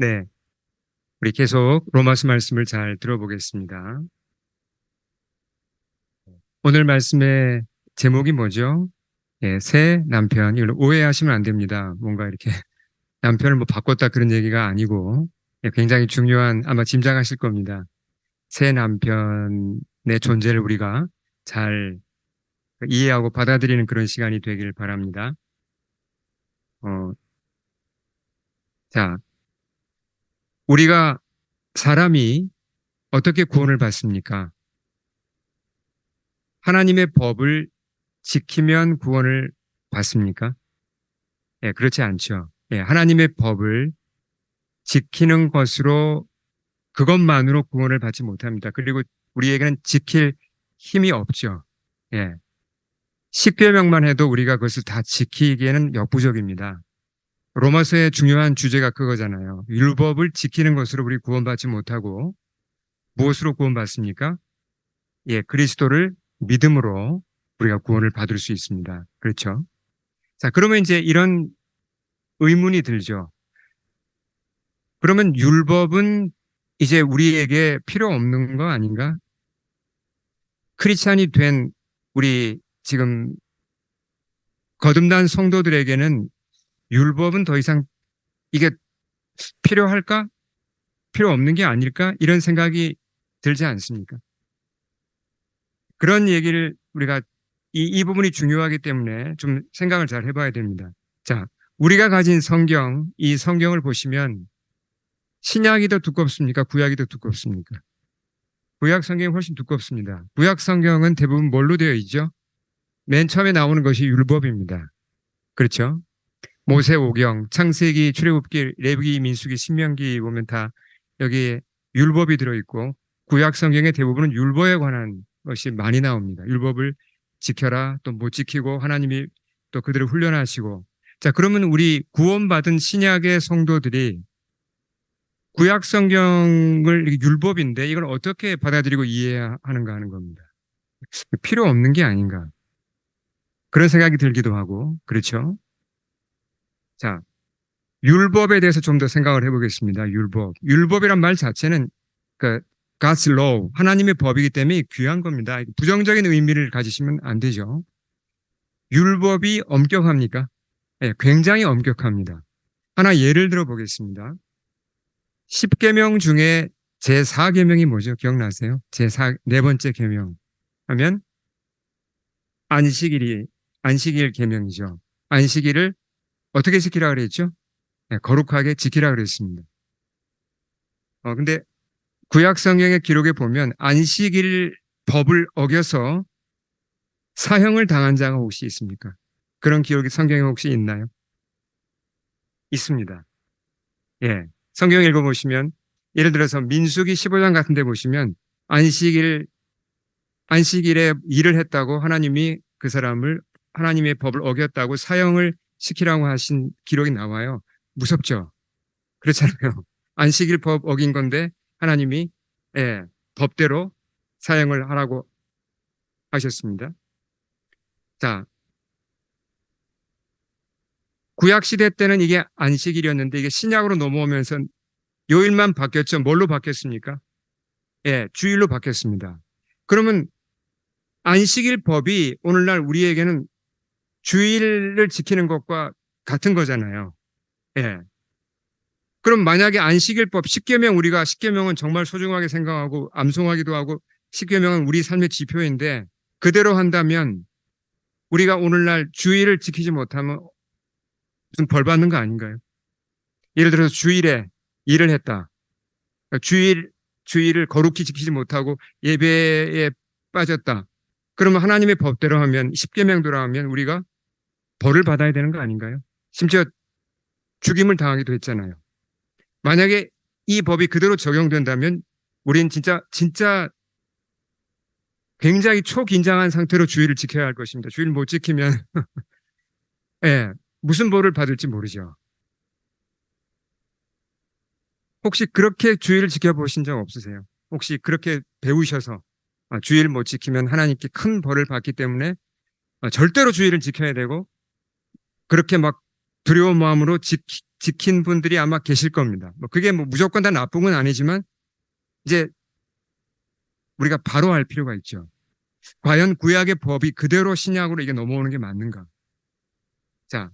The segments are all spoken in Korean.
네, 우리 계속 로마서 말씀을 잘 들어보겠습니다. 오늘 말씀의 제목이 뭐죠? 예, 새 남편. 이걸 오해하시면 안 됩니다. 뭔가 이렇게 남편을 뭐 바꿨다 그런 얘기가 아니고 예, 굉장히 중요한 아마 짐작하실 겁니다. 새 남편의 존재를 우리가 잘 이해하고 받아들이는 그런 시간이 되길 바랍니다. 어, 자, 우리가 사람이 어떻게 구원을 받습니까? 하나님의 법을 지키면 구원을 받습니까? 예, 그렇지 않죠. 예, 하나님의 법을 지키는 것으로 그것만으로 구원을 받지 못합니다. 그리고 우리에게는 지킬 힘이 없죠. 예, 십계명만 해도 우리가 그것을 다 지키기에는 역부족입니다. 로마서의 중요한 주제가 그거잖아요. 율법을 지키는 것으로 우리 구원받지 못하고 무엇으로 구원받습니까? 예, 그리스도를 믿음으로 우리가 구원을 받을 수 있습니다. 그렇죠? 자, 그러면 이제 이런 의문이 들죠. 그러면 율법은 이제 우리에게 필요 없는 거 아닌가? 크리스찬이 된 우리 지금 거듭난 성도들에게는 율법은 더 이상 이게 필요할까? 필요 없는 게 아닐까? 이런 생각이 들지 않습니까? 그런 얘기를 우리가 이 부분이 중요하기 때문에 좀 생각을 잘 해봐야 됩니다. 자, 우리가 가진 성경, 이 성경을 보시면 신약이 더 두껍습니까? 구약이 더 두껍습니까? 구약 성경이 훨씬 두껍습니다. 구약 성경은 대부분 뭘로 되어 있죠? 맨 처음에 나오는 것이 율법입니다. 그렇죠? 모세오경, 창세기, 출애굽기, 레위기, 민수기, 신명기 보면 다 여기에 율법이 들어있고 구약 성경의 대부분은 율법에 관한 것이 많이 나옵니다. 율법을 지켜라, 또 못 지키고 하나님이 또 그들을 훈련하시고 자, 그러면 우리 구원받은 신약의 성도들이 구약 성경을 율법인데 이걸 어떻게 받아들이고 이해하는가 하는 겁니다. 필요 없는 게 아닌가. 그런 생각이 들기도 하고, 그렇죠? 자, 율법에 대해서 좀 더 생각을 해보겠습니다. 율법. 율법이란 말 자체는 그 God's law, 하나님의 법이기 때문에 귀한 겁니다. 부정적인 의미를 가지시면 안 되죠. 율법이 엄격합니까? 네, 굉장히 엄격합니다. 하나 예를 들어 보겠습니다. 10계명 중에 제4계명이 뭐죠? 기억나세요? 제4, 네 번째 계명 하면 안식일이, 안식일 계명이죠. 안식일을 어떻게 지키라 그랬죠? 네, 거룩하게 지키라 그랬습니다. 근데 구약 성경의 기록에 보면 안식일 법을 어겨서 사형을 당한 자가 혹시 있습니까? 그런 기록이 성경에 혹시 있나요? 있습니다. 예. 성경 읽어보시면 예를 들어서 민수기 15장 같은 데 보시면 안식일, 안식일에 일을 했다고 하나님이 그 사람을 하나님의 법을 어겼다고 사형을 시키라고 하신 기록이 나와요. 무섭죠? 그렇잖아요. 안식일 법 어긴 건데 하나님이 예, 법대로 사형을 하라고 하셨습니다. 자, 구약 시대 때는 이게 안식일이었는데 이게 신약으로 넘어오면서 요일만 바뀌었죠. 뭘로 바뀌었습니까? 예, 주일로 바뀌었습니다. 그러면 안식일 법이 오늘날 우리에게는 주일을 지키는 것과 같은 거잖아요. 예. 그럼 만약에 안식일법 10계명 우리가 10계명은 정말 소중하게 생각하고 암송하기도 하고 10계명은 우리 삶의 지표인데 그대로 한다면 우리가 오늘날 주일을 지키지 못하면 무슨 벌 받는 거 아닌가요? 예를 들어서 주일에 일을 했다. 그러니까 주일을 거룩히 지키지 못하고 예배에 빠졌다. 그러면 하나님의 법대로 하면 10계명대로 하면 우리가 벌을 받아야 되는 거 아닌가요? 심지어 죽임을 당하기도 했잖아요. 만약에 이 법이 그대로 적용된다면 우리는 진짜 굉장히 초긴장한 상태로 주의를 지켜야 할 것입니다. 주의를 못 지키면 예, 무슨 벌을 받을지 모르죠. 혹시 그렇게 주의를 지켜보신 적 없으세요? 혹시 그렇게 배우셔서 주의를 못 지키면 하나님께 큰 벌을 받기 때문에 절대로 주의를 지켜야 되고 그렇게 막 두려운 마음으로 지킨 분들이 아마 계실 겁니다. 뭐 그게 뭐 무조건 다 나쁜 건 아니지만 이제 우리가 바로 할 필요가 있죠. 과연 구약의 법이 그대로 신약으로 이게 넘어오는 게 맞는가? 자,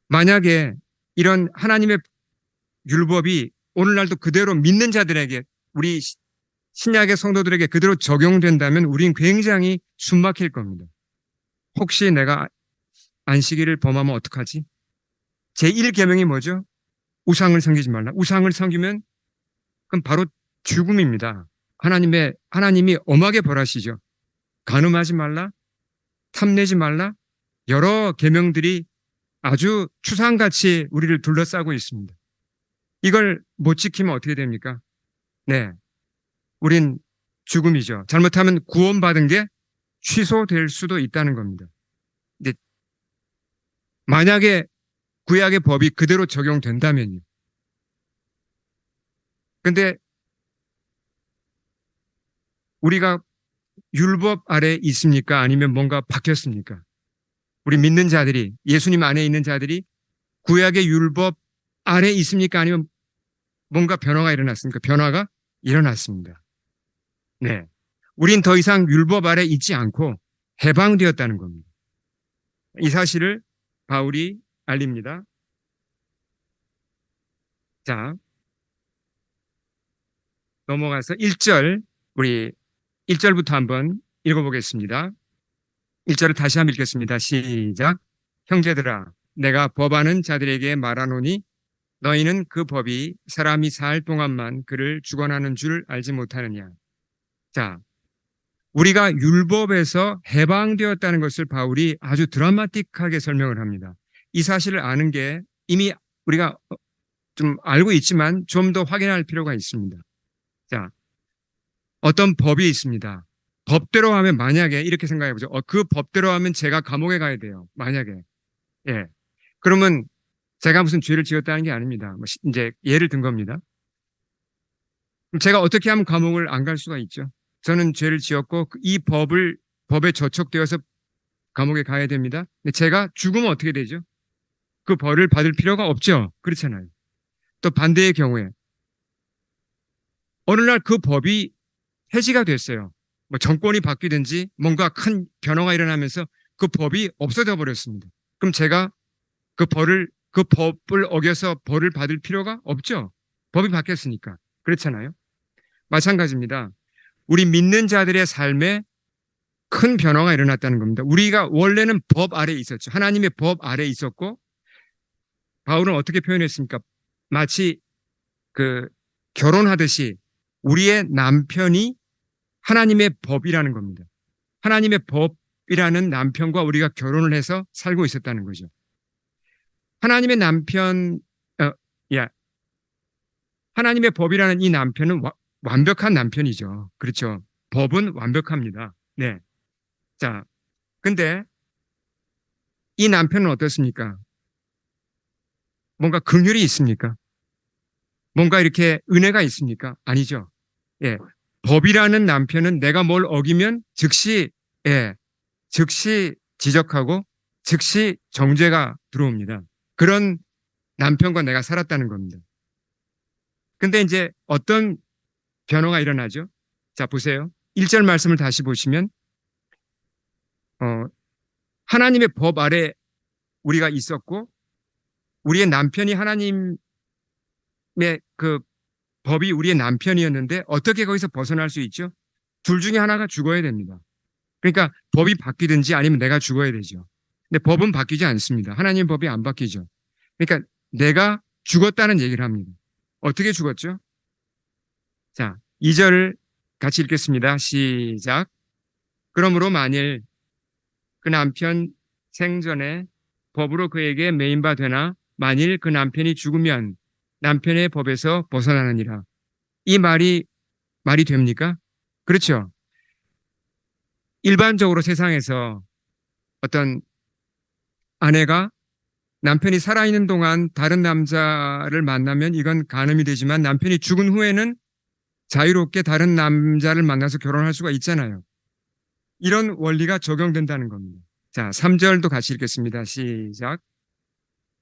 만약에 이런 하나님의 율법이 오늘날도 그대로 믿는 자들에게 우리 신약의 성도들에게 그대로 적용된다면 우린 굉장히 숨막힐 겁니다. 혹시 내가 안식일을 범하면 어떡하지? 제1계명이 뭐죠? 우상을 섬기지 말라. 우상을 섬기면 그럼 바로 죽음입니다. 하나님이 엄하게 벌하시죠. 간음하지 말라, 탐내지 말라, 여러 계명들이 아주 추상같이 우리를 둘러싸고 있습니다. 이걸 못 지키면 어떻게 됩니까? 네, 우린 죽음이죠. 잘못하면 구원받은 게 취소될 수도 있다는 겁니다. 근데 만약에 구약의 법이 그대로 적용된다면요. 근데 우리가 율법 아래 있습니까? 아니면 뭔가 바뀌었습니까? 우리 믿는 자들이, 예수님 안에 있는 자들이 구약의 율법 아래 있습니까? 아니면 뭔가 변화가 일어났습니까? 변화가 일어났습니다. 네. 우린 더 이상 율법 아래 있지 않고 해방되었다는 겁니다. 이 사실을 바울이 알립니다. 자, 넘어가서 1절, 우리 1절부터 한번 읽어보겠습니다. 1절을 다시 한번 읽겠습니다. 시작. 형제들아, 내가 법하는 자들에게 말하노니 너희는 그 법이 사람이 살 동안만 그를 주관하는 줄 알지 못하느냐. 자, 우리가 율법에서 해방되었다는 것을 바울이 아주 드라마틱하게 설명을 합니다. 이 사실을 아는 게 이미 우리가 좀 알고 있지만 좀 더 확인할 필요가 있습니다. 자, 어떤 법이 있습니다. 법대로 하면 만약에 이렇게 생각해 보죠. 그 법대로 하면 제가 감옥에 가야 돼요. 만약에. 예. 그러면 제가 무슨 죄를 지었다는 게 아닙니다. 뭐 이제 예를 든 겁니다. 그럼 제가 어떻게 하면 감옥을 안 갈 수가 있죠? 저는 죄를 지었고 이 법에 저촉되어서 감옥에 가야 됩니다. 근데 제가 죽으면 어떻게 되죠? 그 벌을 받을 필요가 없죠. 그렇잖아요. 또 반대의 경우에 어느 날 그 법이 폐지가 됐어요. 뭐 정권이 바뀌든지 뭔가 큰 변화가 일어나면서 그 법이 없어져 버렸습니다. 그럼 제가 그 법을 어겨서 벌을 받을 필요가 없죠. 법이 바뀌었으니까. 그렇잖아요. 마찬가지입니다. 우리 믿는 자들의 삶에 큰 변화가 일어났다는 겁니다. 우리가 원래는 법 아래 있었죠. 하나님의 법 아래 있었고 바울은 어떻게 표현했습니까? 마치 그 결혼하듯이 우리의 남편이 하나님의 법이라는 겁니다. 하나님의 법이라는 남편과 우리가 결혼을 해서 살고 있었다는 거죠. 하나님의 남편, 하나님의 법이라는 이 남편은 완벽한 남편이죠. 그렇죠. 법은 완벽합니다. 네. 자, 근데 이 남편은 어떻습니까? 뭔가 긍휼이 있습니까? 뭔가 이렇게 은혜가 있습니까? 아니죠. 예. 법이라는 남편은 내가 뭘 어기면 즉시, 즉시 지적하고 즉시 정죄가 들어옵니다. 그런 남편과 내가 살았다는 겁니다. 근데 이제 어떤 변화가 일어나죠? 자, 보세요. 1절 말씀을 다시 보시면, 하나님의 법 아래 우리가 있었고, 우리의 남편이 하나님의 그 법이 우리의 남편이었는데, 어떻게 거기서 벗어날 수 있죠? 둘 중에 하나가 죽어야 됩니다. 그러니까 법이 바뀌든지 아니면 내가 죽어야 되죠. 근데 법은 바뀌지 않습니다. 하나님 법이 안 바뀌죠. 그러니까 내가 죽었다는 얘기를 합니다. 어떻게 죽었죠? 자, 2절을 같이 읽겠습니다. 시작. 그러므로 만일 그 남편 생전에 법으로 그에게 매인 바 되나 만일 그 남편이 죽으면 남편의 법에서 벗어나느니라. 이 말이 됩니까? 그렇죠. 일반적으로 세상에서 어떤 아내가 남편이 살아있는 동안 다른 남자를 만나면 이건 간음이 되지만 남편이 죽은 후에는 자유롭게 다른 남자를 만나서 결혼할 수가 있잖아요. 이런 원리가 적용된다는 겁니다. 자, 3절도 같이 읽겠습니다. 시작.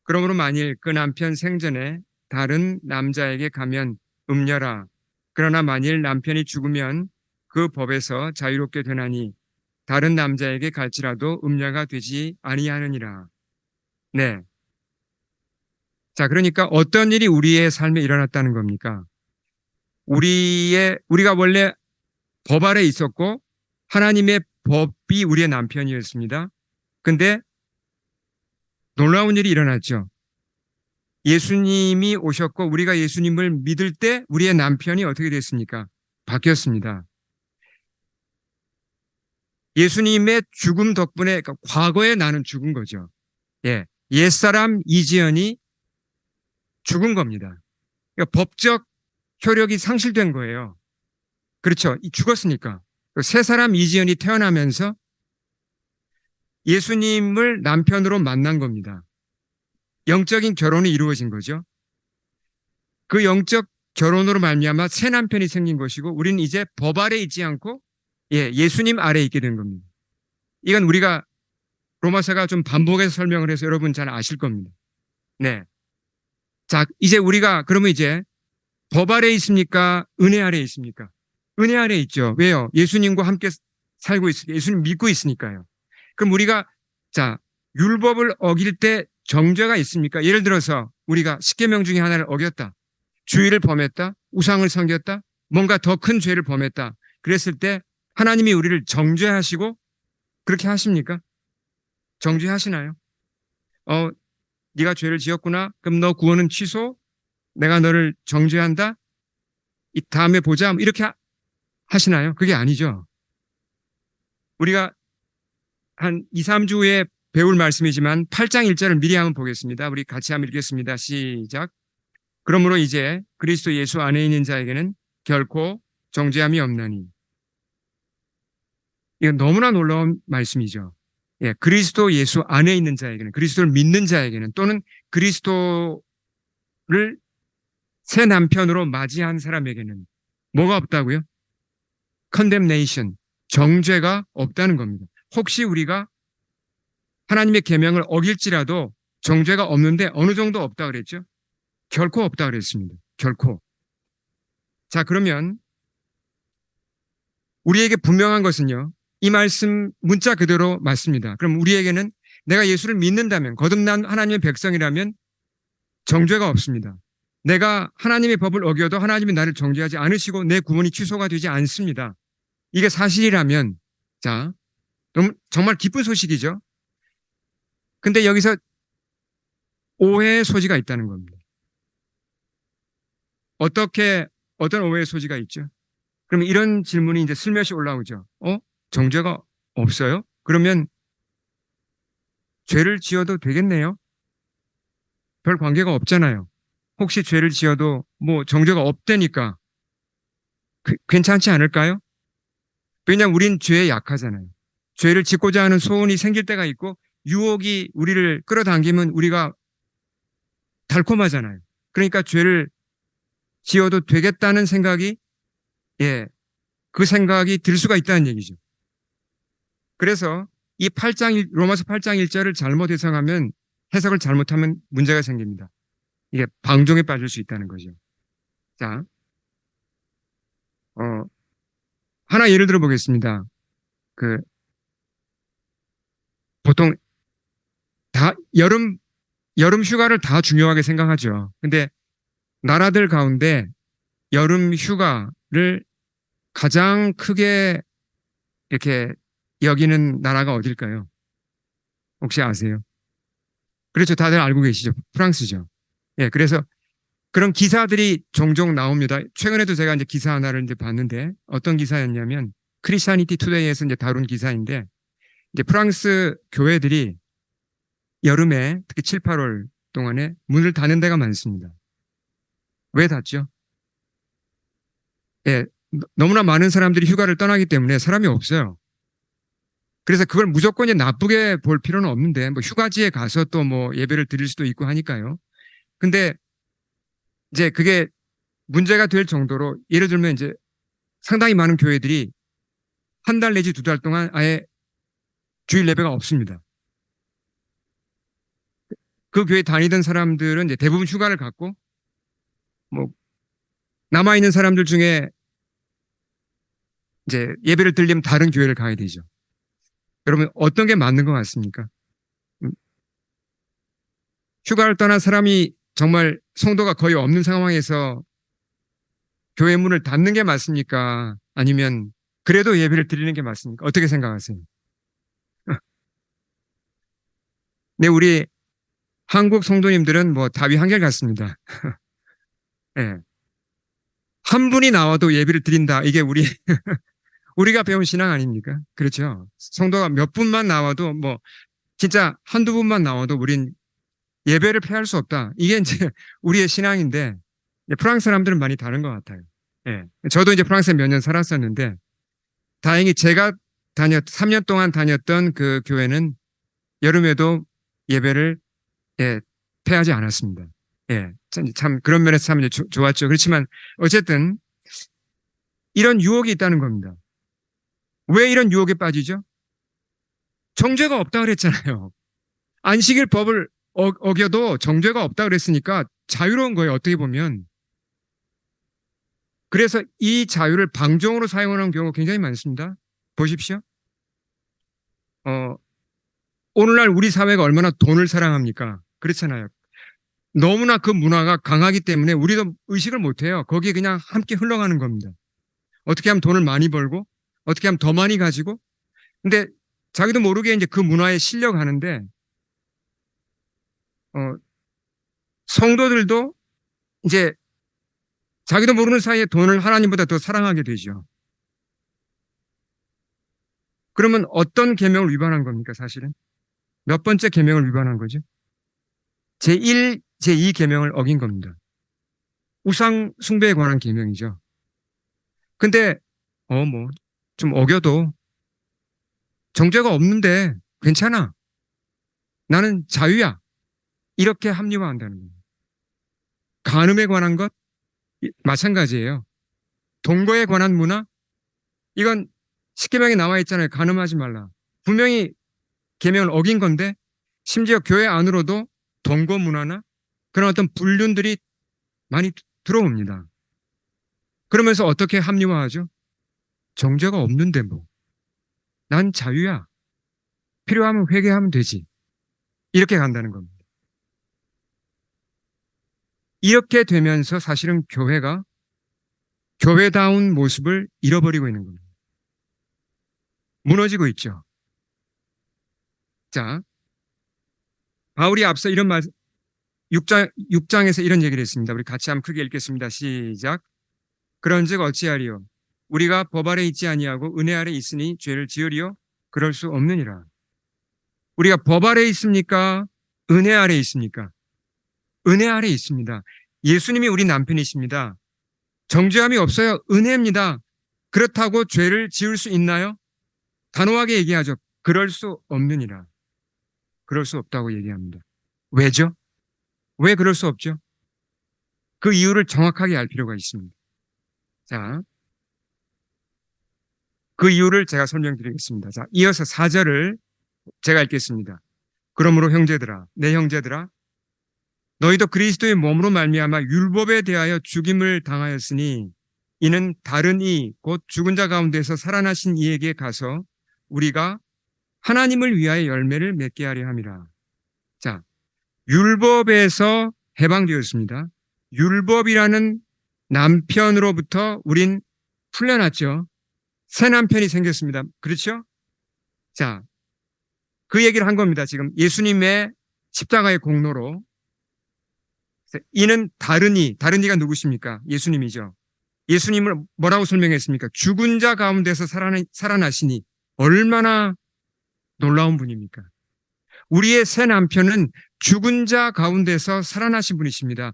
그러므로 만일 그 남편 생전에 다른 남자에게 가면 음녀라. 그러나 만일 남편이 죽으면 그 법에서 자유롭게 되나니 다른 남자에게 갈지라도 음녀가 되지 아니하느니라. 네. 자, 그러니까 어떤 일이 우리의 삶에 일어났다는 겁니까? 우리가 원래 법 아래 있었고 하나님의 법이 우리의 남편이었습니다. 근데 놀라운 일이 일어났죠. 예수님이 오셨고 우리가 예수님을 믿을 때 우리의 남편이 어떻게 됐습니까? 바뀌었습니다. 예수님의 죽음 덕분에 그러니까 과거에 나는 죽은 거죠. 예. 옛사람 이지연이 죽은 겁니다. 그러니까 법적 효력이 상실된 거예요. 그렇죠. 죽었으니까. 새 사람 이지연이 태어나면서 예수님을 남편으로 만난 겁니다. 영적인 결혼이 이루어진 거죠. 그 영적 결혼으로 말미암아 새 남편이 생긴 것이고 우리는 이제 법 아래 있지 않고 예수님 아래 있게 된 겁니다. 이건 우리가 로마서가 좀 반복해서 설명을 해서 여러분 잘 아실 겁니다. 네. 자, 이제 우리가 그러면 이제 법 아래 있습니까? 은혜 아래 있습니까? 은혜 아래 있죠. 왜요? 예수님과 함께 살고 있으니까 예수님 믿고 있으니까요. 그럼 우리가 자, 율법을 어길 때 정죄가 있습니까? 예를 들어서 우리가 십계명 중에 하나를 어겼다. 주의를 범했다. 우상을 섬겼다. 뭔가 더 큰 죄를 범했다. 그랬을 때 하나님이 우리를 정죄하시고 그렇게 하십니까? 정죄하시나요? 네가 죄를 지었구나. 그럼 너 구원은 취소. 내가 너를 정죄한다. 이 다음에 보자. 이렇게 하시나요? 그게 아니죠. 우리가 한 2, 3주 후에 배울 말씀이지만 8장 1절을 미리 한번 보겠습니다. 우리 같이 한번 읽겠습니다. 시작. 그러므로 이제 그리스도 예수 안에 있는 자에게는 결코 정죄함이 없나니. 이건 너무나 놀라운 말씀이죠. 예, 그리스도 예수 안에 있는 자에게는, 그리스도를 믿는 자에게는, 또는 그리스도를 새 남편으로 맞이한 사람에게는 뭐가 없다고요? condemnation, 정죄가 없다는 겁니다. 혹시 우리가 하나님의 계명을 어길지라도 정죄가 없는데 어느 정도 없다 그랬죠? 결코 없다 그랬습니다. 결코. 자, 그러면 우리에게 분명한 것은요. 이 말씀 문자 그대로 맞습니다. 그럼 우리에게는 내가 예수를 믿는다면, 거듭난 하나님의 백성이라면 정죄가 없습니다. 내가 하나님의 법을 어겨도 하나님이 나를 정죄하지 않으시고 내 구원이 취소가 되지 않습니다. 이게 사실이라면, 자, 정말 기쁜 소식이죠. 근데 여기서 오해의 소지가 있다는 겁니다. 어떤 오해의 소지가 있죠? 그러면 이런 질문이 이제 슬며시 올라오죠. 정죄가 없어요? 그러면 죄를 지어도 되겠네요? 별 관계가 없잖아요. 혹시 죄를 지어도 뭐 정죄가 없다니까 괜찮지 않을까요? 왜냐하면 우린 죄에 약하잖아요. 죄를 짓고자 하는 소원이 생길 때가 있고 유혹이 우리를 끌어당기면 우리가 달콤하잖아요. 그러니까 죄를 지어도 되겠다는 생각이 그 생각이 들 수가 있다는 얘기죠. 그래서 이 로마서 8장 1절을 잘못 해석하면 해석을 잘못하면 문제가 생깁니다. 이게 방종에 빠질 수 있다는 거죠. 자, 하나 예를 들어 보겠습니다. 그 보통 다 여름 휴가를 다 중요하게 생각하죠. 근데 나라들 가운데 여름 휴가를 가장 크게 이렇게 여기는 나라가 어딜까요? 혹시 아세요? 그렇죠. 다들 알고 계시죠. 프랑스죠. 예, 그래서 그런 기사들이 종종 나옵니다. 최근에도 제가 이제 기사 하나를 이제 봤는데 어떤 기사였냐면 크리스티아니티 투데이에서 이제 다룬 기사인데 이제 프랑스 교회들이 여름에 특히 7, 8월 동안에 문을 닫는 데가 많습니다. 왜 닫죠? 예, 너무나 많은 사람들이 휴가를 떠나기 때문에 사람이 없어요. 그래서 그걸 무조건 이제 나쁘게 볼 필요는 없는데 뭐 휴가지에 가서 또 뭐 예배를 드릴 수도 있고 하니까요. 근데 이제 그게 문제가 될 정도로 예를 들면 이제 상당히 많은 교회들이 한 달 내지 2달 동안 아예 주일 예배가 없습니다. 그 교회 다니던 사람들은 이제 대부분 휴가를 갖고 뭐 남아있는 사람들 중에 이제 예배를 드리려면 다른 교회를 가야 되죠. 여러분 어떤 게 맞는 것 같습니까? 음, 휴가를 떠난 사람이 정말 성도가 거의 없는 상황에서 교회 문을 닫는 게 맞습니까? 아니면 그래도 예배를 드리는 게 맞습니까? 어떻게 생각하세요? 네, 우리 한국 성도님들은 뭐 답이 한결같습니다. 예. 한 분이 나와도 예배를 드린다. 이게 우리가 배운 신앙 아닙니까? 그렇죠. 성도가 몇 분만 나와도 뭐 진짜 한두 분만 나와도 우린 예배를 패할 수 없다. 이게 이제 우리의 신앙인데 프랑스 사람들은 많이 다른 것 같아요. 예. 저도 이제 프랑스에 몇 년 살았었는데 다행히 제가 3년 동안 다녔던 그 교회는 여름에도 예배를 예, 패하지 않았습니다. 예. 참 그런 면에서 참 이제 좋았죠. 그렇지만 어쨌든 이런 유혹이 있다는 겁니다. 왜 이런 유혹에 빠지죠? 정죄가 없다 그랬잖아요. 안식일 법을 어겨도 정죄가 없다 그랬으니까 자유로운 거예요. 어떻게 보면. 그래서 이 자유를 방종으로 사용하는 경우가 굉장히 많습니다. 보십시오. 어, 오늘날 우리 사회가 얼마나 돈을 사랑합니까? 그렇잖아요. 너무나 그 문화가 강하기 때문에 우리도 의식을 못해요. 거기에 그냥 함께 흘러가는 겁니다. 어떻게 하면 돈을 많이 벌고, 어떻게 하면 더 많이 가지고. 근데 자기도 모르게 이제 그 문화에 실려가는데, 어, 성도들도 이제 자기도 모르는 사이에 돈을 하나님보다 더 사랑하게 되죠. 그러면 어떤 계명을 위반한 겁니까, 사실은? 몇 번째 계명을 위반한 거죠? 제1, 제2 계명을 어긴 겁니다. 우상 숭배에 관한 계명이죠. 근데 뭐 좀 어겨도 정죄가 없는데 괜찮아. 나는 자유야. 이렇게 합리화한다는 거예요. 간음에 관한 것 마찬가지예요. 동거에 관한 문화 이건 십계명에 나와 있잖아요. 간음하지 말라. 분명히 계명을 어긴 건데 심지어 교회 안으로도 동거 문화나 그런 어떤 불륜들이 많이 들어옵니다. 그러면서 어떻게 합리화하죠? 정죄가 없는데 뭐. 난 자유야. 필요하면 회개하면 되지. 이렇게 간다는 겁니다. 이렇게 되면서 사실은 교회가 교회다운 모습을 잃어버리고 있는 겁니다. 무너지고 있죠. 자, 바울이 앞서 이런 말, 6장에서 이런 얘기를 했습니다. 우리 같이 한번 크게 읽겠습니다. 시작. 그런즉 어찌하리요? 우리가 법 아래 있지 아니하고 은혜 아래 있으니 죄를 지으리요? 그럴 수 없느니라. 우리가 법 아래 있습니까? 은혜 아래 있습니까? 은혜 아래 있습니다. 예수님이 우리 남편이십니다. 정죄함이 없어요. 은혜입니다. 그렇다고 죄를 지을 수 있나요? 단호하게 얘기하죠. 그럴 수 없느니라. 그럴 수 없다고 얘기합니다. 왜죠? 왜 그럴 수 없죠? 그 이유를 정확하게 알 필요가 있습니다. 자, 그 이유를 제가 설명드리겠습니다. 자, 이어서 4절을 제가 읽겠습니다. 그러므로 형제들아, 내 형제들아, 너희도 그리스도의 몸으로 말미암아 율법에 대하여 죽임을 당하였으니 이는 다른 이, 곧 죽은 자 가운데서 살아나신 이에게 가서 우리가 하나님을 위하여 열매를 맺게 하려 함이라. 자, 율법에서 해방되었습니다. 율법이라는 남편으로부터 우린 풀려났죠. 새 남편이 생겼습니다. 그렇죠? 자, 그 얘기를 한 겁니다. 지금 예수님의 십자가의 공로로. 이는 다른 이가 누구십니까? 예수님이죠. 예수님을 뭐라고 설명했습니까? 죽은 자 가운데서 살아나시니 얼마나 놀라운 분입니까? 우리의 새 남편은 죽은 자 가운데서 살아나신 분이십니다.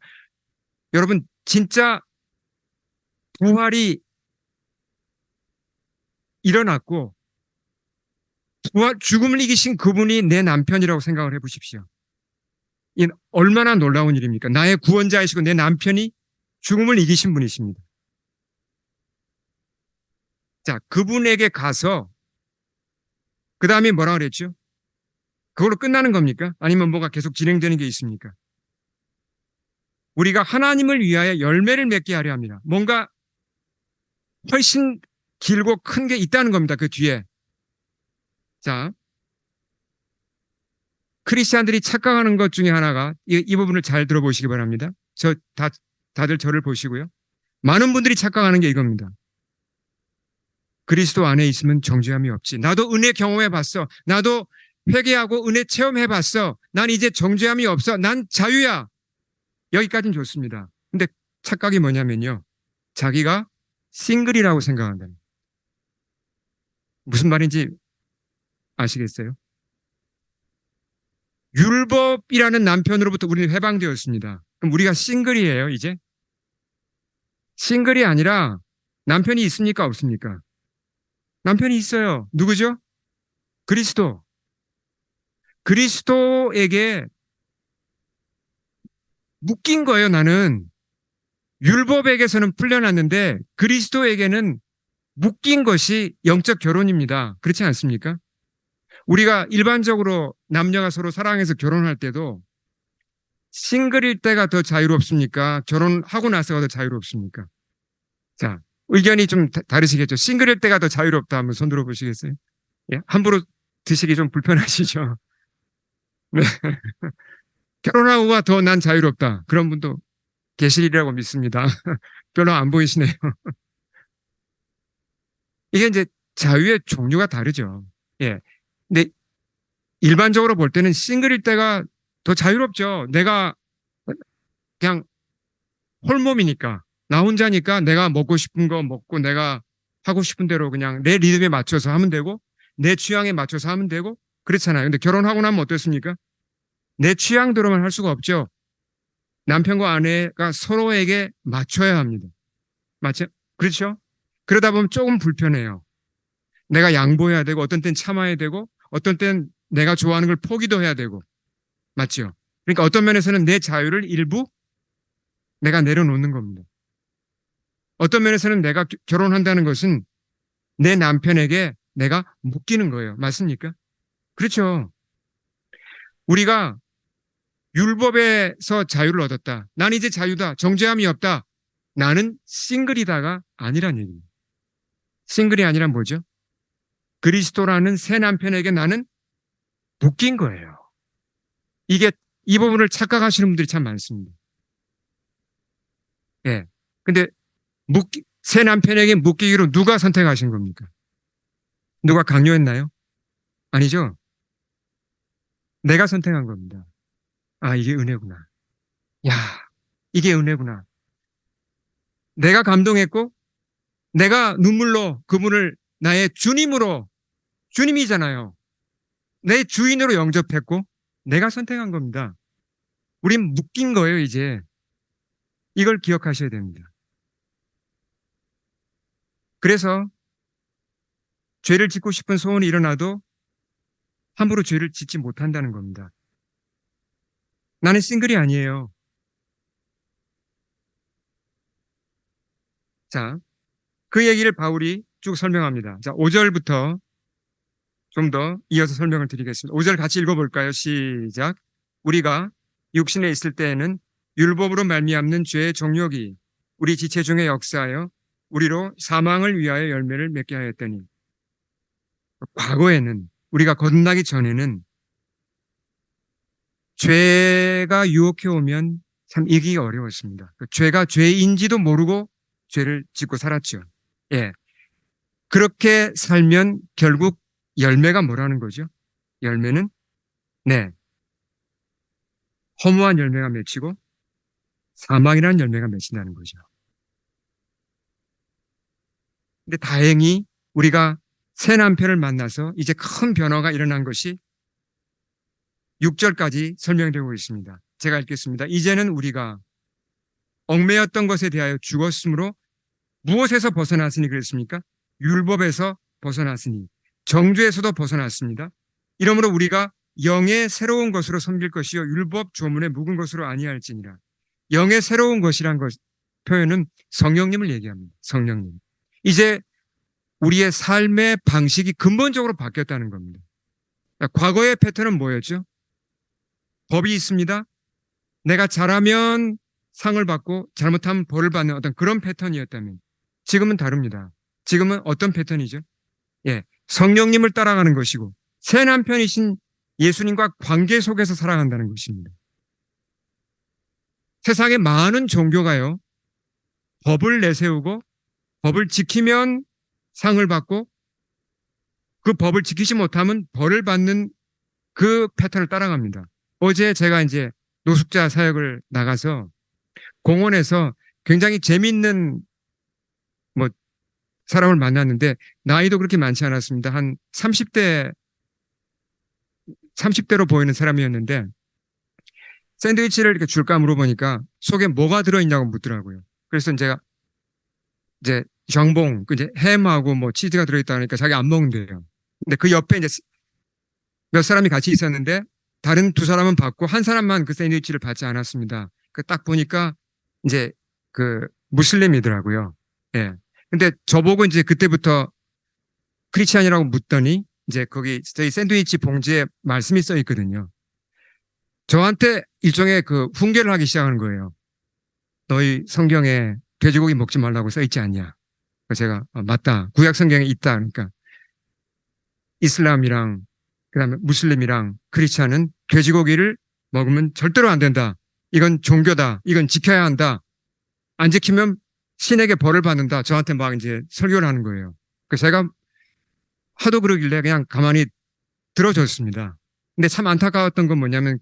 여러분, 진짜 부활이 일어났고, 죽음을 이기신 그분이 내 남편이라고 생각을 해보십시오. 이 얼마나 놀라운 일입니까? 나의 구원자이시고 내 남편이 죽음을 이기신 분이십니다. 자, 그분에게 가서, 그 다음에 뭐라 그랬죠? 그걸로 끝나는 겁니까? 아니면 뭐가 계속 진행되는 게 있습니까? 우리가 하나님을 위하여 열매를 맺게 하려 합니다. 뭔가 훨씬 길고 큰 게 있다는 겁니다. 그 뒤에. 자, 크리스찬들이 착각하는 것 중에 하나가 이 부분을 잘 들어보시기 바랍니다. 다들 저를 보시고요. 많은 분들이 착각하는 게 이겁니다. 그리스도 안에 있으면 정죄함이 없지. 나도 은혜 경험해 봤어. 나도 회개하고 은혜 체험해 봤어. 난 이제 정죄함이 없어. 난 자유야. 여기까지는 좋습니다. 근데 착각이 뭐냐면요. 자기가 싱글이라고 생각한다. 무슨 말인지 아시겠어요? 율법이라는 남편으로부터 우리는 해방되었습니다. 그럼 우리가 싱글이에요, 이제? 싱글이 아니라 남편이 있습니까, 없습니까? 남편이 있어요. 누구죠? 그리스도. 그리스도에게 묶인 거예요, 나는. 율법에게서는 풀려났는데 그리스도에게는 묶인 것이 영적 결혼입니다. 그렇지 않습니까? 우리가 일반적으로 남녀가 서로 사랑해서 결혼할 때도 싱글일 때가 더 자유롭습니까? 결혼하고 나서가 더 자유롭습니까? 자, 의견이 좀 다르시겠죠? 싱글일 때가 더 자유롭다 하면 손 들어보시겠어요? 예? 함부로 드시기 좀 불편하시죠? 네. 결혼하고가 더 난 자유롭다. 그런 분도 계시리라고 믿습니다. 별로 안 보이시네요. 이게 이제 자유의 종류가 다르죠. 예. 근데 일반적으로 볼 때는 싱글일 때가 더 자유롭죠. 내가 그냥 홀몸이니까, 나 혼자니까 내가 먹고 싶은 거 먹고 내가 하고 싶은 대로 그냥 내 리듬에 맞춰서 하면 되고, 내 취향에 맞춰서 하면 되고, 그렇잖아요. 근데 결혼하고 나면 어떻습니까? 내 취향대로만 할 수가 없죠. 남편과 아내가 서로에게 맞춰야 합니다. 맞죠? 그렇죠? 그러다 보면 조금 불편해요. 내가 양보해야 되고, 어떤 땐 참아야 되고, 어떤 땐 내가 좋아하는 걸 포기도 해야 되고, 맞죠? 그러니까 어떤 면에서는 내 자유를 일부 내가 내려놓는 겁니다. 어떤 면에서는 내가 결혼한다는 것은 내 남편에게 내가 묶이는 거예요. 맞습니까? 그렇죠. 우리가 율법에서 자유를 얻었다. 난 이제 자유다. 정죄함이 없다. 나는 싱글이다가 아니란 얘기입니다. 싱글이 아니란 뭐죠? 그리스도라는 새 남편에게 나는 묶인 거예요. 이게 이 부분을 착각하시는 분들이 참 많습니다. 예. 근데 새 남편에게 묶이기로 누가 선택하신 겁니까? 누가 강요했나요? 아니죠. 내가 선택한 겁니다. 아, 이게 은혜구나. 야, 이게 은혜구나. 내가 감동했고, 내가 눈물로 그분을 나의 주님으로, 주님이잖아요. 내 주인으로 영접했고, 내가 선택한 겁니다. 우린 묶인 거예요, 이제. 이걸 기억하셔야 됩니다. 그래서 죄를 짓고 싶은 소원이 일어나도 함부로 죄를 짓지 못한다는 겁니다. 나는 싱글이 아니에요. 자, 그 얘기를 바울이 쭉 설명합니다. 자, 5절부터 좀 더 이어서 설명을 드리겠습니다. 5절 같이 읽어볼까요? 시작. 우리가 육신에 있을 때에는 율법으로 말미암는 죄의 정욕이 우리 지체 중에 역사하여 우리로 사망을 위하여 열매를 맺게 하였더니 과거에는 우리가 거듭나기 전에는 죄가 유혹해 오면 참 이기기 어려웠습니다. 죄가 죄인지도 모르고 죄를 짓고 살았죠. 예. 그렇게 살면 결국 열매가 뭐라는 거죠? 열매는 네. 허무한 열매가 맺히고 사망이라는 열매가 맺힌다는 거죠. 근데 다행히 우리가 새 남편을 만나서 이제 큰 변화가 일어난 것이 6절까지 설명되고 있습니다. 제가 읽겠습니다. 이제는 우리가 얽매였던 것에 대하여 죽었으므로 무엇에서 벗어났으니 그랬습니까? 율법에서 벗어났으니 정죄에서도 벗어났습니다. 이러므로 우리가 영의 새로운 것으로 섬길 것이요 율법 조문에 묵은 것으로 아니할지니라. 영의 새로운 것이란 것 표현은 성령님을 얘기합니다. 성령님. 이제 우리의 삶의 방식이 근본적으로 바뀌었다는 겁니다. 과거의 패턴은 뭐였죠? 법이 있습니다. 내가 잘하면 상을 받고 잘못하면 벌을 받는 어떤 그런 패턴이었다면 지금은 다릅니다. 지금은 어떤 패턴이죠? 예, 성령님을 따라가는 것이고 새 남편이신 예수님과 관계 속에서 살아간다는 것입니다. 세상에 많은 종교가요, 법을 내세우고 법을 지키면 상을 받고 그 법을 지키지 못하면 벌을 받는 그 패턴을 따라갑니다. 어제 제가 이제 노숙자 사역을 나가서 공원에서 굉장히 재밌는 뭐 사람을 만났는데 나이도 그렇게 많지 않았습니다. 한 30대로 보이는 사람이었는데 샌드위치를 이렇게 줄까 물어보니까 속에 뭐가 들어있냐고 묻더라고요. 그래서 제가 이제 정봉, 이제 햄하고 뭐 치즈가 들어있다 하니까 자기 안 먹는데요. 근데 그 옆에 이제 몇 사람이 같이 있었는데 다른 두 사람은 받고 한 사람만 그 샌드위치를 받지 않았습니다. 그 딱 보니까 이제 그 무슬림이더라고요. 예. 근데 저보고 이제 그때부터 크리스찬이라고 묻더니 이제 거기 저희 샌드위치 봉지에 말씀이 써 있거든요. 저한테 일종의 그 훈계를 하기 시작하는 거예요. 너희 성경에 돼지고기 먹지 말라고 써 있지 않냐? 그래서 제가 맞다. 구약 성경에 있다. 그러니까 이슬람이랑 그다음에 무슬림이랑 크리스찬은 돼지고기를 먹으면 절대로 안 된다. 이건 종교다. 이건 지켜야 한다. 안 지키면 신에게 벌을 받는다. 저한테 막 이제 설교를 하는 거예요. 그래서 제가 하도 그러길래 그냥 가만히 들어줬습니다. 근데 참 안타까웠던 건 뭐냐면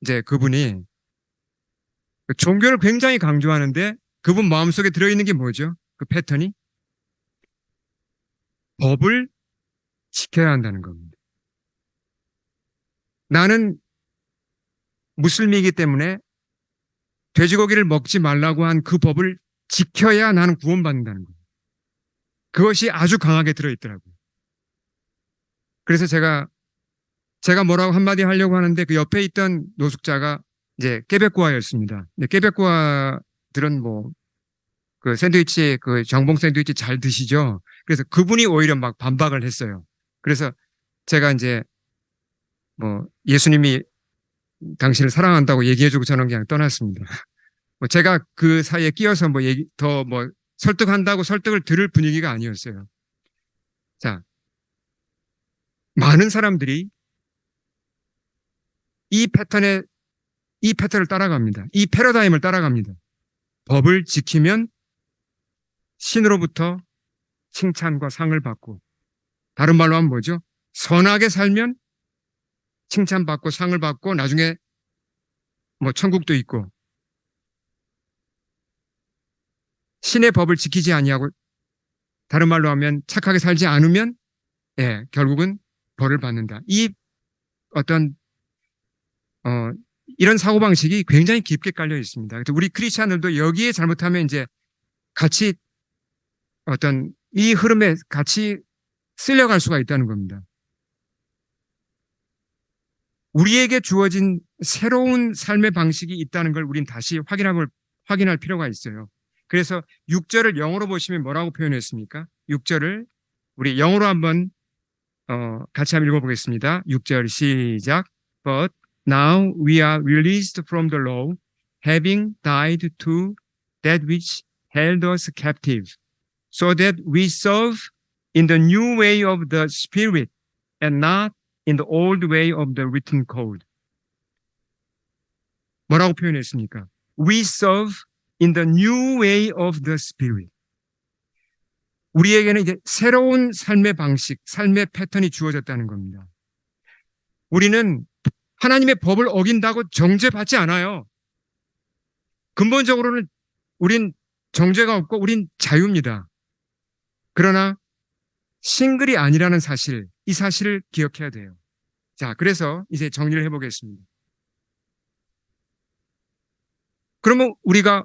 이제 그분이 그 종교를 굉장히 강조하는데 그분 마음속에 들어있는 게 뭐죠? 그 패턴이 법을 지켜야 한다는 겁니다. 나는 무슬림이기 때문에 돼지고기를 먹지 말라고 한 그 법을 지켜야 나는 구원받는다는 거예요. 그것이 아주 강하게 들어있더라고요. 그래서 제가 뭐라고 한마디 하려고 하는데 그 옆에 있던 노숙자가 이제 깨백고아였습니다. 근데 깨백고아들은 뭐 그 샌드위치, 그 정봉 샌드위치 잘 드시죠? 그래서 그분이 오히려 막 반박을 했어요. 그래서 제가 이제 뭐 예수님이 당신을 사랑한다고 얘기해주고 저는 그냥 떠났습니다. 뭐 제가 그 사이에 끼어서 뭐 더 뭐 설득한다고 설득을 들을 분위기가 아니었어요. 자, 많은 사람들이 이 패턴에 이 패턴을 따라갑니다. 이 패러다임을 따라갑니다. 법을 지키면 신으로부터 칭찬과 상을 받고, 다른 말로 하면 뭐죠? 선하게 살면 칭찬받고 상을 받고 나중에 뭐 천국도 있고, 신의 법을 지키지 아니하고 다른 말로 하면 착하게 살지 않으면 예, 결국은 벌을 받는다. 이 어떤 이런 사고방식이 굉장히 깊게 깔려 있습니다. 그래서 우리 크리스찬들도 여기에 잘못하면 이제 같이 어떤 이 흐름에 같이 쓸려갈 수가 있다는 겁니다. 우리에게 주어진 새로운 삶의 방식이 있다는 걸 우린 다시 확인할 필요가 있어요. 그래서 6절을 영어로 보시면 뭐라고 표현했습니까? 6절을 우리 영어로 한번 같이 한번 읽어보겠습니다. 6절 시작. But now we are released from the law, having died to that which held us captive, so that we serve in the new way of the Spirit and not in the old way of the written code. 뭐라고 표현했습니까? We serve in the new way of the Spirit. 우리에게는 이제 새로운 삶의 방식, 삶의 패턴이 주어졌다는 겁니다. 우리는 하나님의 법을 어긴다고 정죄받지 않아요. 근본적으로는 우린 정죄가 없고 우린 자유입니다. 그러나 싱글이 아니라는 사실, 이 사실을 기억해야 돼요. 자, 그래서 이제 정리를 해보겠습니다. 그러면 우리가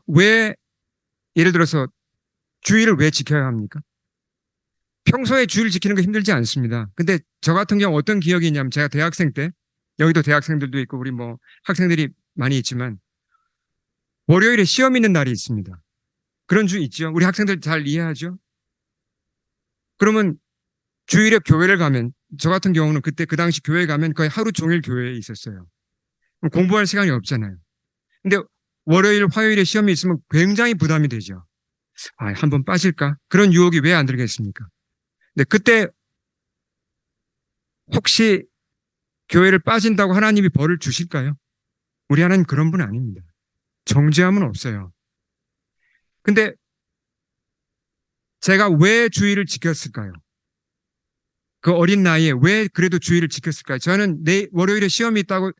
예를 들어서 주의를 왜 지켜야 합니까? 평소에 주의를 지키는 거 힘들지 않습니다. 근데 저 같은 경우 어떤 기억이 있냐면 제가 대학생 때, 여기도 대학생들도 있고 우리 뭐 학생들이 많이 있지만 월요일에 시험 있는 날이 있습니다. 그런 주 있죠. 우리 학생들 잘 이해하죠? 그러면 주일에 교회를 가면 저 같은 경우는 그때 그 당시 교회 가면 거의 하루 종일 교회에 있었어요. 공부할 시간이 없잖아요. 근데 월요일, 화요일에 시험이 있으면 굉장히 부담이 되죠. 아, 한번 빠질까? 그런 유혹이 왜 안 들겠습니까? 근데 그때 혹시 교회를 빠진다고 하나님이 벌을 주실까요? 우리 하나님 그런 분 아닙니다. 정죄함은 없어요. 근데 제가 왜 주의를 지켰을까요? 그 어린 나이에 왜 그래도 주의를 지켰을까요? 저는 내 월요일에 시험이 있다고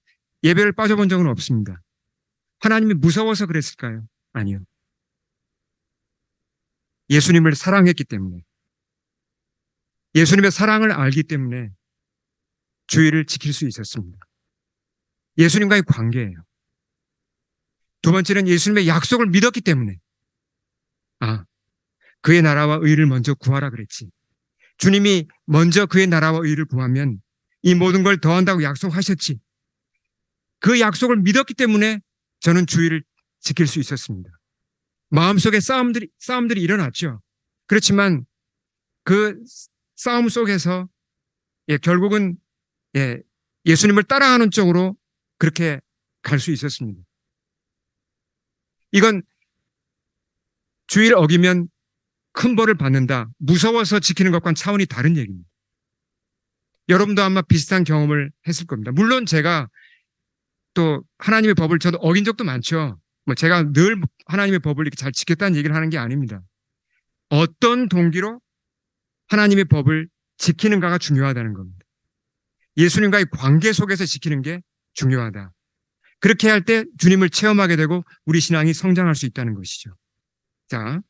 예배를 빠져본 적은 없습니다. 하나님이 무서워서 그랬을까요? 아니요. 예수님을 사랑했기 때문에, 예수님의 사랑을 알기 때문에 주의를 지킬 수 있었습니다. 예수님과의 관계예요. 두 번째는 예수님의 약속을 믿었기 때문에, 아, 그의 나라와 의를 먼저 구하라 그랬지. 주님이 먼저 그의 나라와 의를 구하면 이 모든 걸 더한다고 약속하셨지. 그 약속을 믿었기 때문에 저는 주의를 지킬 수 있었습니다. 마음속에 싸움들이 일어났죠. 그렇지만 그 싸움 속에서 결국은 예수님을 따라가는 쪽으로 그렇게 갈 수 있었습니다. 이건 주의를 어기면 큰 벌을 받는다. 무서워서 지키는 것과는 차원이 다른 얘기입니다. 여러분도 아마 비슷한 경험을 했을 겁니다. 물론 제가 또 하나님의 법을 저도 어긴 적도 많죠. 뭐 제가 늘 하나님의 법을 이렇게 잘 지켰다는 얘기를 하는 게 아닙니다. 어떤 동기로 하나님의 법을 지키는가가 중요하다는 겁니다. 예수님과의 관계 속에서 지키는 게 중요하다. 그렇게 할 때 주님을 체험하게 되고 우리 신앙이 성장할 수 있다는 것이죠. 자,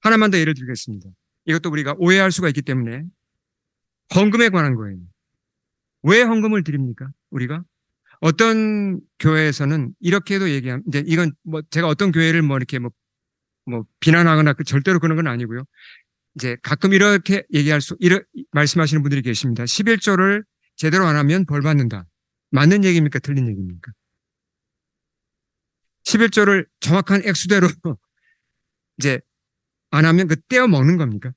하나만 더 예를 들겠습니다. 이것도 우리가 오해할 수가 있기 때문에 헌금에 관한 거예요. 왜 헌금을 드립니까? 우리가? 어떤 교회에서는 이렇게도 얘기합니다. 이제 이건 뭐 제가 어떤 교회를 뭐 이렇게 뭐 비난하거나 절대로 그런 건 아니고요. 이제 가끔 이렇게 말씀하시는 분들이 계십니다. 11조를 제대로 안 하면 벌 받는다. 맞는 얘기입니까? 틀린 얘기입니까? 11조를 정확한 액수대로 이제 안 하면 그 떼어 먹는 겁니까?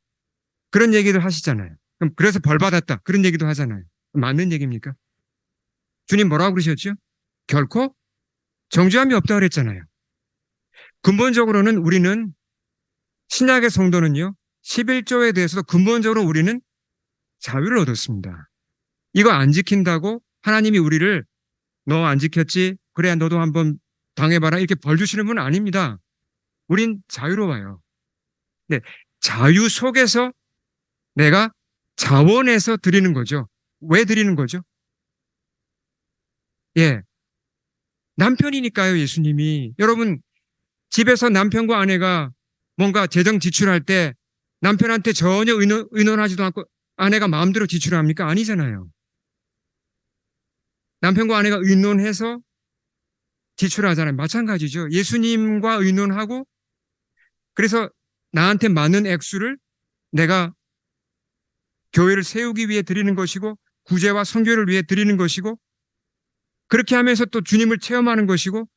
그런 얘기도 하시잖아요. 그럼 그래서 벌 받았다. 그런 얘기도 하잖아요. 맞는 얘기입니까? 주님 뭐라고 그러셨죠? 결코 정죄함이 없다고 그랬잖아요. 근본적으로는 우리는 신약의 성도는요. 11조에 대해서도 근본적으로 우리는 자유를 얻었습니다. 이거 안 지킨다고 하나님이 우리를 너 안 지켰지? 그래 너도 한번 당해봐라 이렇게 벌 주시는 분은 아닙니다. 우린 자유로워요. 네, 자유 속에서 내가 자원해서 드리는 거죠. 왜 드리는 거죠? 예, 남편이니까요, 예수님이. 여러분, 집에서 남편과 아내가 뭔가 재정 지출할 때 남편한테 전혀 의논하지도 않고 아내가 마음대로 지출합니까? 아니잖아요. 남편과 아내가 의논해서 지출하잖아요. 마찬가지죠. 예수님과 의논하고 그래서 나한테 맞는 액수를 내가 교회를 세우기 위해 드리는 것이고 구제와 선교를 위해 드리는 것이고 그렇게 하면서 또 주님을 체험하는 것이고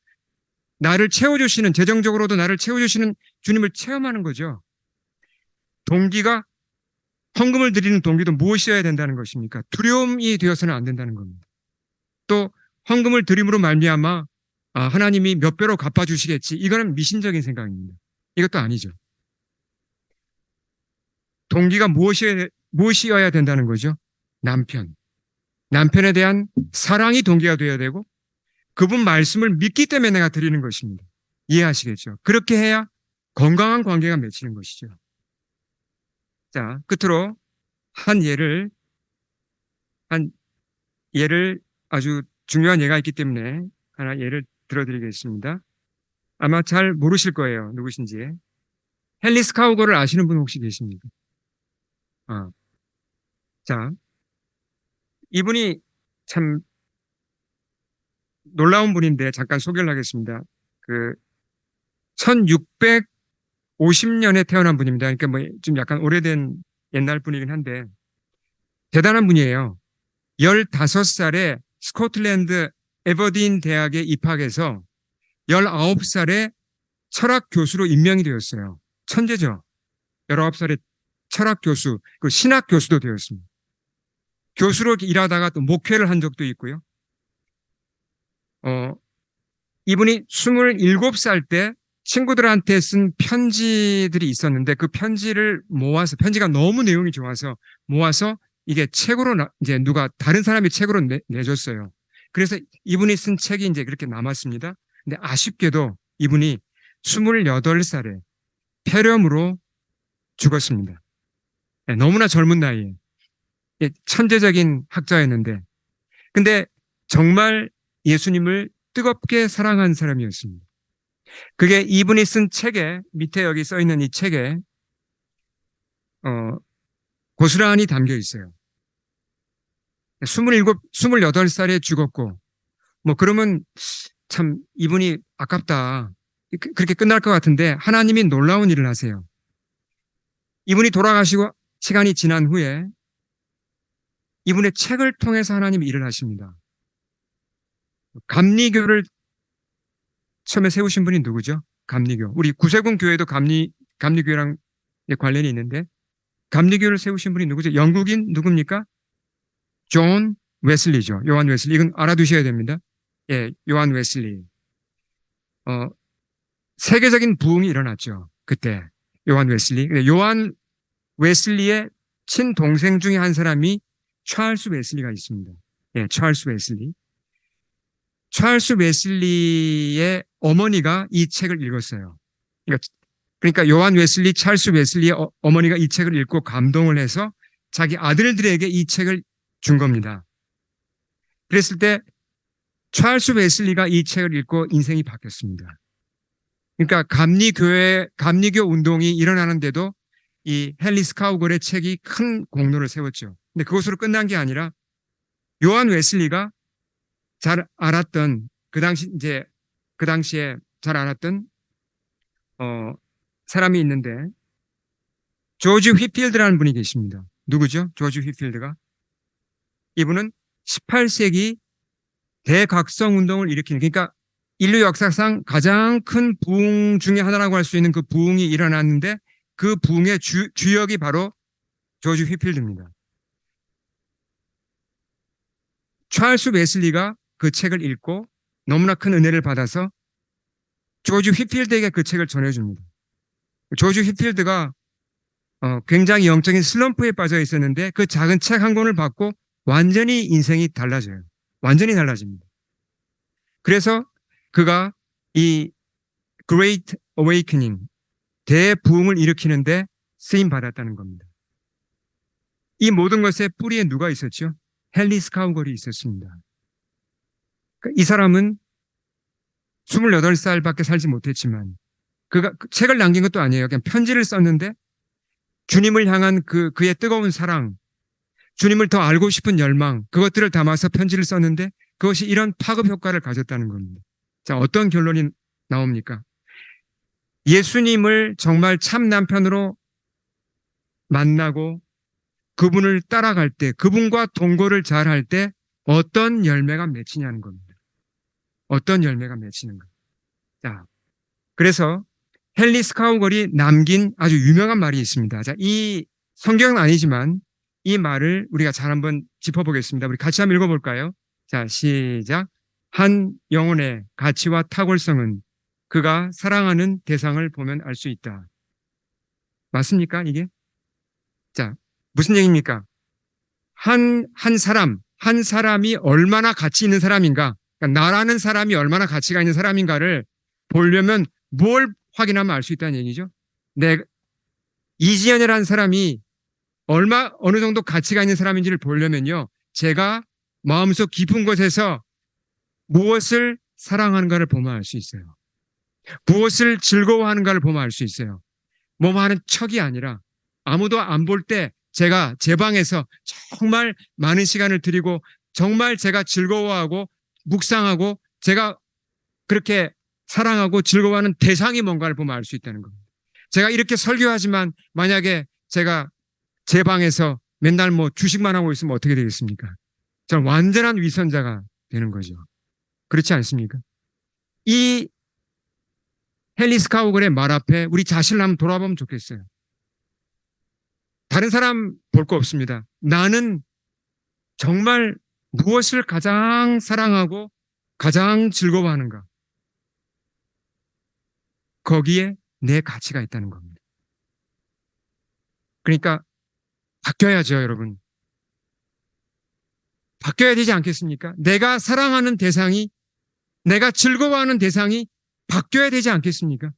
나를 채워주시는 재정적으로도 나를 채워주시는 주님을 체험하는 거죠. 동기가 헌금을 드리는 동기도 무엇이어야 된다는 것입니까? 두려움이 되어서는 안 된다는 겁니다. 또 헌금을 드림으로 말미암아 하나님이 몇 배로 갚아주시겠지. 이거는 미신적인 생각입니다. 이것도 아니죠. 동기가 무엇이어야 된다는 거죠? 남편에 대한 사랑이 동기가 되어야 되고 그분 말씀을 믿기 때문에 내가 드리는 것입니다. 이해하시겠죠? 그렇게 해야 건강한 관계가 맺히는 것이죠. 자, 끝으로 한 예를 아주 중요한 예가 있기 때문에 하나 예를 들어드리겠습니다. 아마 잘 모르실 거예요. 누구신지. 헨리 스카우거를 아시는 분 혹시 계십니까? 자, 이분이 참 놀라운 분인데 잠깐 소개를 하겠습니다. 그 1650년에 태어난 분입니다. 그러니까 뭐 좀 약간 오래된 옛날 분이긴 한데 대단한 분이에요. 15살에 스코틀랜드 에버딘 대학에 입학해서 19살에 철학 교수로 임명이 되었어요. 천재죠. 19살에 철학 교수, 그 신학 교수도 되었습니다. 교수로 일하다가 또 목회를 한 적도 있고요. 이분이 27살 때 친구들한테 쓴 편지들이 있었는데 그 편지를 모아서, 편지가 너무 내용이 좋아서 모아서 이게 책으로 이제 누가 다른 사람이 책으로 내줬어요. 그래서 이분이 쓴 책이 이제 그렇게 남았습니다. 근데 아쉽게도 이분이 28살에 폐렴으로 죽었습니다. 네, 너무나 젊은 나이에. 천재적인 학자였는데, 근데 정말 예수님을 뜨겁게 사랑한 사람이었습니다. 그게 이분이 쓴 책에, 밑에 여기 써 있는 이 책에 고스란히 담겨 있어요. 28살에 죽었고, 뭐 그러면 참 이분이 아깝다. 그렇게 끝날 것 같은데 하나님이 놀라운 일을 하세요. 이분이 돌아가시고 시간이 지난 후에 이분의 책을 통해서 하나님이 일을 하십니다. 감리교를 처음에 세우신 분이 누구죠? 감리교. 우리 구세군 교회도 감리교랑 관련이 있는데 감리교를 세우신 분이 누구죠? 영국인 누굽니까? 존 웨슬리죠. 요한 웨슬리. 이건 알아두셔야 됩니다. 예, 요한 웨슬리. 세계적인 부흥이 일어났죠. 그때 요한 웨슬리. 근데 요한 웨슬리의 친동생 중에 한 사람이 찰스 웨슬리가 있습니다. 예, 찰스 웨슬리. 찰스 웨슬리의 어머니가 이 책을 읽었어요. 그러니까 요한 웨슬리, 찰스 웨슬리의 어머니가 이 책을 읽고 감동을 해서 자기 아들들에게 이 책을 준 겁니다. 그랬을 때 찰스 웨슬리가 이 책을 읽고 인생이 바뀌었습니다. 그러니까 감리교 운동이 일어나는데도 이 헨리 스카우걸의 책이 큰 공로를 세웠죠. 근데 그것으로 끝난 게 아니라 요한 웨슬리가 잘 알았던 그 당시에 잘 알았던 사람이 있는데 조지 휘필드라는 분이 계십니다. 누구죠? 조지 휘필드가. 이분은 18세기 대각성 운동을 일으키는, 그러니까 인류 역사상 가장 큰 부흥 중에 하나라고 할 수 있는 그 부흥이 일어났는데 그 부흥의 주역이 바로 조지 휘필드입니다. 찰스 웨슬리가 그 책을 읽고 너무나 큰 은혜를 받아서 조지 휘필드에게 그 책을 전해줍니다. 조지 휘필드가 굉장히 영적인 슬럼프에 빠져 있었는데 그 작은 책 한 권을 받고 완전히 인생이 달라져요. 완전히 달라집니다. 그래서 그가 이 Great Awakening, 대부흥을 일으키는데 쓰임 받았다는 겁니다. 이 모든 것의 뿌리에 누가 있었죠? 헨리 스카우걸이 있었습니다. 이 사람은 28살밖에 살지 못했지만 그가 책을 남긴 것도 아니에요. 그냥 편지를 썼는데 주님을 향한 그의 뜨거운 사랑, 주님을 더 알고 싶은 열망, 그것들을 담아서 편지를 썼는데 그것이 이런 파급 효과를 가졌다는 겁니다. 자, 어떤 결론이 나옵니까? 예수님을 정말 참 남편으로 만나고 그분을 따라갈 때, 그분과 동거를 잘 할 때 어떤 열매가 맺히냐는 겁니다. 어떤 열매가 맺히는가. 자, 그래서 헨리 스카우걸이 남긴 아주 유명한 말이 있습니다. 자, 이 성경은 아니지만 이 말을 우리가 잘 한번 짚어보겠습니다. 우리 같이 한번 읽어볼까요? 자, 시작. 한 영혼의 가치와 탁월성은 그가 사랑하는 대상을 보면 알 수 있다. 맞습니까, 이게? 자, 무슨 얘기입니까? 한 사람이 얼마나 가치 있는 사람인가, 그러니까 나라는 사람이 얼마나 가치가 있는 사람인가를 보려면 뭘 확인하면 알 수 있다는 얘기죠. 이지연이라는 사람이 어느 정도 가치가 있는 사람인지를 보려면요, 제가 마음속 깊은 곳에서 무엇을 사랑하는가를 보면 알 수 있어요. 무엇을 즐거워하는가를 보면 알 수 있어요. 뭐뭐 하는 척이 아니라 아무도 안 볼 때 제가 제 방에서 정말 많은 시간을 들이고 정말 제가 즐거워하고 묵상하고 제가 그렇게 사랑하고 즐거워하는 대상이 뭔가를 보면 알 수 있다는 겁니다. 제가 이렇게 설교하지만 만약에 제가 제 방에서 맨날 뭐 주식만 하고 있으면 어떻게 되겠습니까? 저는 완전한 위선자가 되는 거죠. 그렇지 않습니까? 이 헨리 스카우걸의 말 앞에 우리 자신을 한번 돌아보면 좋겠어요. 다른 사람 볼 거 없습니다. 나는 정말 무엇을 가장 사랑하고 가장 즐거워하는가? 거기에 내 가치가 있다는 겁니다. 그러니까 바뀌어야죠, 여러분. 바뀌어야 되지 않겠습니까? 내가 사랑하는 대상이, 내가 즐거워하는 대상이 바뀌어야 되지 않겠습니까?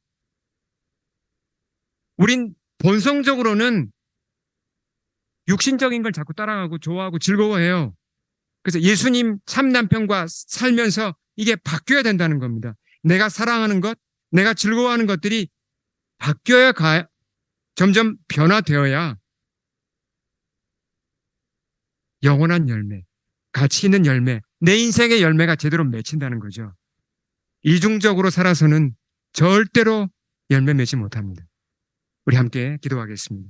우린 본성적으로는 육신적인 걸 자꾸 따라가고 좋아하고 즐거워해요. 그래서 예수님 참 남편과 살면서 이게 바뀌어야 된다는 겁니다. 내가 사랑하는 것, 내가 즐거워하는 것들이 바뀌어야 점점 변화되어야 영원한 열매, 가치 있는 열매, 내 인생의 열매가 제대로 맺힌다는 거죠. 이중적으로 살아서는 절대로 열매 맺지 못합니다. 우리 함께 기도하겠습니다.